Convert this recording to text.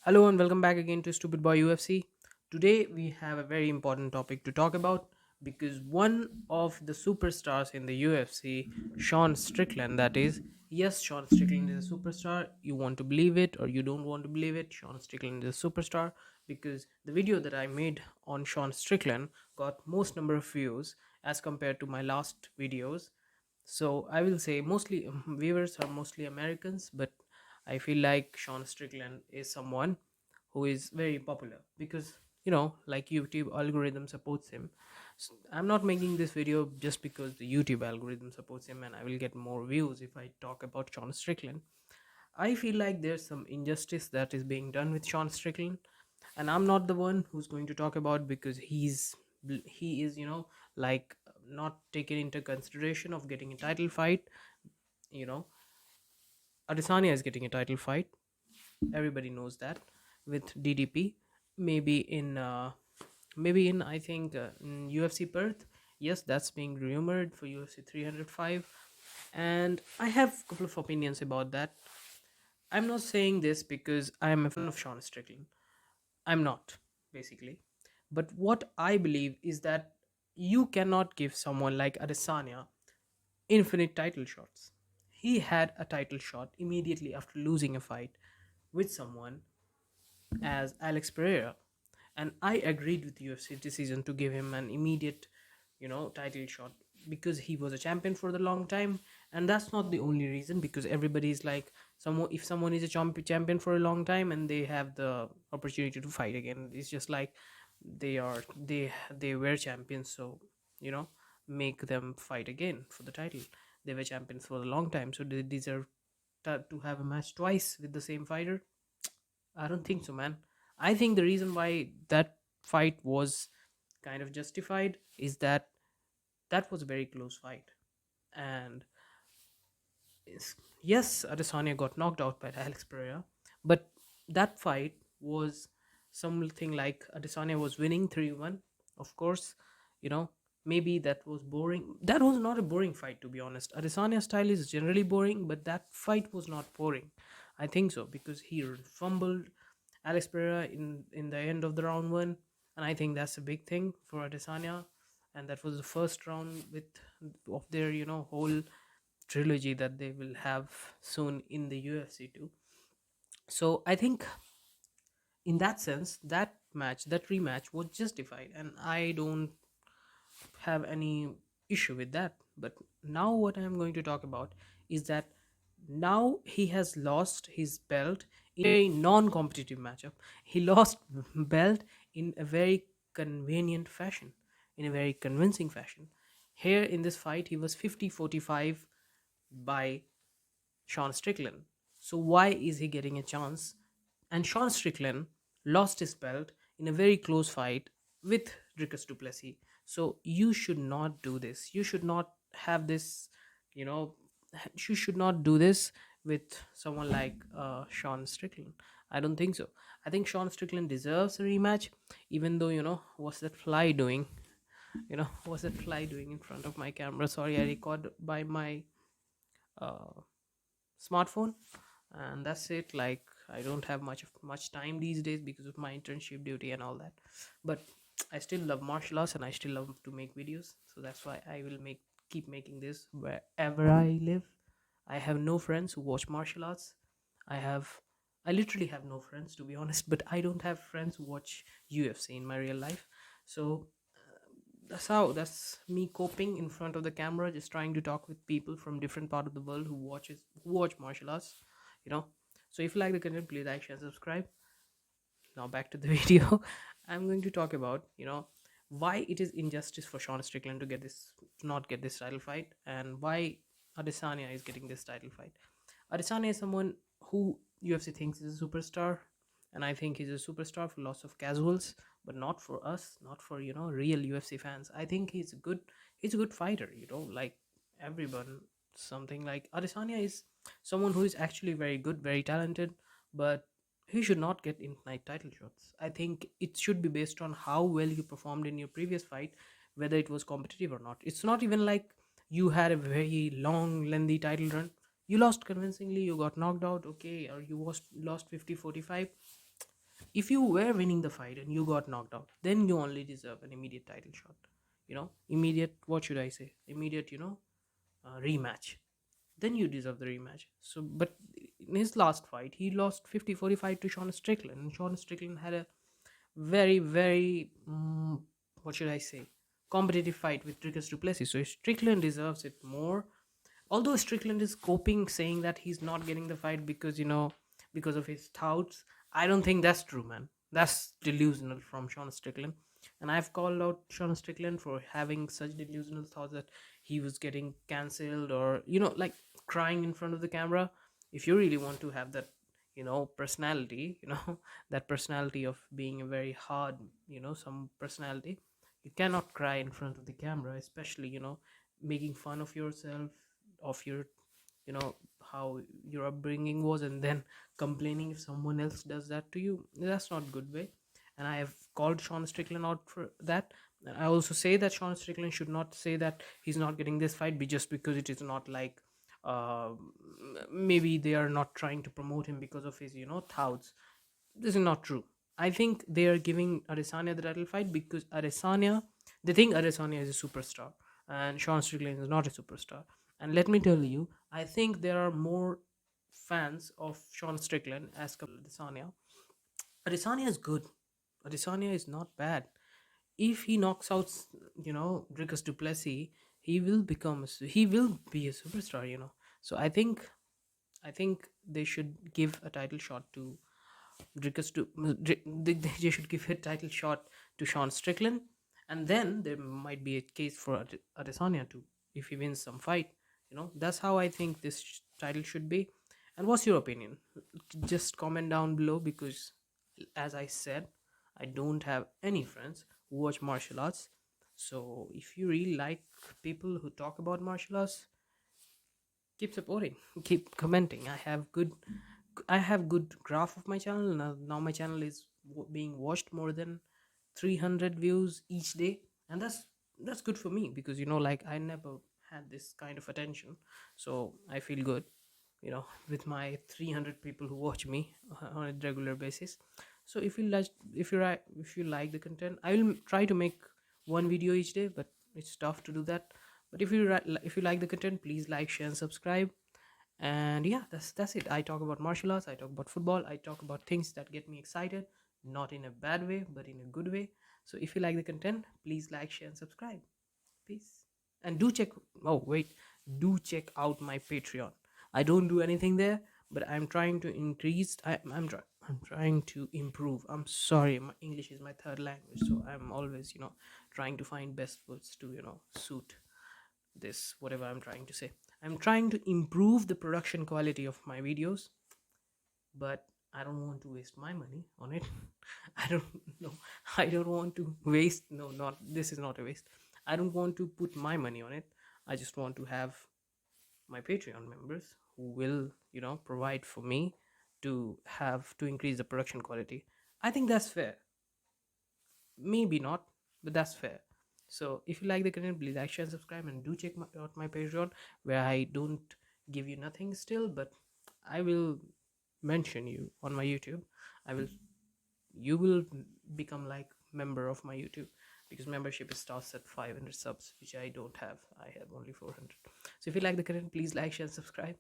Hello and welcome back again to Stupid Boy UFC. Today we have a very important topic to talk about because one of the superstars in the UFC, Sean Strickland, that is, yes, Sean Strickland is a superstar. You want to believe it or you don't want to believe it, Sean Strickland is a superstar because the video that I made on Sean Strickland got most number of views as compared to my last videos. So I will say mostly viewers are mostly Americans, but I feel like Sean Strickland is someone who is very popular because like YouTube algorithm supports him. I'm not making this video just because the YouTube algorithm supports him and I will get more views if I talk about Sean Strickland. I feel like there's some injustice that is being done with Sean Strickland, and I'm not the one who's going to talk about because he is like not taken into consideration of getting a title fight. You know, Adesanya is getting a title fight. Everybody knows that with DDP. Maybe in I think in UFC Perth. Yes, that's being rumored for UFC 305, and I have a couple of opinions about that. I'm not saying this because I'm a fan of Sean Strickland. I'm not, basically. But what I believe is that you cannot give someone like Adesanya infinite title shots. He had a title shot immediately after losing a fight with someone as Alex Pereira. And I agreed with UFC decision to give him an immediate, title shot because he was a champion for the long time. And that's not the only reason because everybody is like, someone if someone is a champion for a long time and they have the opportunity to fight again, it's just like they were champions, so you know make them fight again for the title. They were champions for a long time, so they deserve to have a match twice with the same fighter. I don't think so, man. I think the reason why that fight was kind of justified is that that was a very close fight. And yes, Adesanya got knocked out by Alex Pereira, but that fight was something like Adesanya was winning 3-1. Of course, you know, maybe that was boring. That was not a boring fight, to be honest. Adesanya's style is generally boring, but that fight was not boring. I think so because he fumbled Alex Pereira in the end of the round one, and I think that's a big thing for Adesanya. And that was the first round with of their whole trilogy that they will have soon in the UFC too. So I think in that sense, that rematch was justified, and I don't have any issue with that. But now what I'm going to talk about is that now he has lost his belt in a non-competitive matchup. He lost belt in a very convenient fashion, in a very convincing fashion. Here in this fight, he was 50-45 by Sean Strickland. So why is he getting a chance? And Sean Strickland lost his belt in a very close fight with Dricus Du Plessis. So you should not do this. You should not have this, you know, you should not do this with someone like Sean Strickland. I don't think so. I think Sean Strickland deserves a rematch, even though, what's that fly doing? What's that fly doing in front of my camera? Sorry, I record by my uh, smartphone, and that's it. Like, I don't have much time these days because of my internship duty and all that, but I still love martial arts and I still love to make videos, so that's why I will keep making this wherever I live. I have no friends who watch martial arts. I literally have no friends, to be honest, but I don't have friends who watch UFC in my real life. So that's me coping in front of the camera, just trying to talk with people from different part of the world who watch martial arts you know so if you like the content, please like, share, subscribe. Now back to the video. I'm going to talk about why it is injustice for Sean Strickland to not get this title fight, and why Adesanya is getting this title fight. Adesanya is someone who UFC thinks is a superstar, and I think he's a superstar for lots of casuals, but not for us, not for real UFC fans. I think he's a good fighter. Like everyone, something like Adesanya is someone who is actually very good, very talented, but he should not get in-night title shots. I think it should be based on how well you performed in your previous fight, whether it was competitive or not. It's not even like you had a very long, lengthy title run. You lost convincingly, you got knocked out, okay, or you lost 50-45. If you were winning the fight and you got knocked out, then you only deserve an immediate title shot. Immediate, what should I say? Immediate, rematch. Then you deserve the rematch. So, but in his last fight, he lost 50-45 to Sean Strickland. And Sean Strickland had a very, very, what should I say, competitive fight with Dricus Du Plessis. So Strickland deserves it more. Although Strickland is coping, saying that he's not getting the fight because because of his touts. I don't think that's true, man. That's delusional from Sean Strickland. And I've called out Sean Strickland for having such delusional thoughts that he was getting cancelled, or like crying in front of the camera. If you really want to have that personality, that personality of being a very hard, some personality, you cannot cry in front of the camera, especially making fun of yourself, of your how your upbringing was, and then complaining if someone else does that to you. That's not good way. And I have called Sean Strickland out for that. And I also say that Sean Strickland should not say that he's not getting this fight just because it is not like, uh, maybe they are not trying to promote him because of his thoughts. This is not true. I think they are giving Adesanya the title fight because they think Adesanya is a superstar and Sean Strickland is not a superstar. And let me tell you, I think there are more fans of Sean Strickland as compared to Adesanya. Adesanya is good. Adesanya is not bad. If he knocks out, Dricus Du Plessis, he will be a superstar. So I think they should give a title shot to Dricus to they should give a title shot to Sean Strickland, and then there might be a case for Adesanya too if he wins some fight. That's how I think this title should be. And what's your opinion? Just comment down below, because as I said, I don't have any friends who watch martial arts. So if you really like people who talk about martial arts, keep supporting, keep commenting. I have good graph of my channel now. My channel is being watched more than 300 views each day, and that's good for me, because like, I never had this kind of attention. So I feel good, with my 300 people who watch me on a regular basis. So if you like the content, I will try to make one video each day, but it's tough to do that. But if you like the content, please like, share, and subscribe. And yeah, that's it. I talk about martial arts, I talk about football, I talk about things that get me excited, not in a bad way but in a good way. So if you like the content, please like, share, and subscribe. Peace. And do check out my Patreon. I don't do anything there, but I'm trying to increase. I'm trying to improve. I'm sorry, my English is my third language, so I'm always trying to find best words to suit this, whatever I'm trying to say. I'm trying to improve the production quality of my videos, but I don't want to waste my money on it. I don't know. I don't want to waste. No, not this is not a waste. I don't want to put my money on it. I just want to have my Patreon members who will, provide for me to increase the production quality. I think that's fair. Maybe not, but that's fair. So if you like the content, please like, share, and subscribe, and do check out my Patreon, where I don't give you nothing still, but I will mention you on my YouTube. I will You will become like member of my YouTube, because membership starts at 500 subs, which I don't have. I have only 400. So if you like the content, please like, share, and subscribe.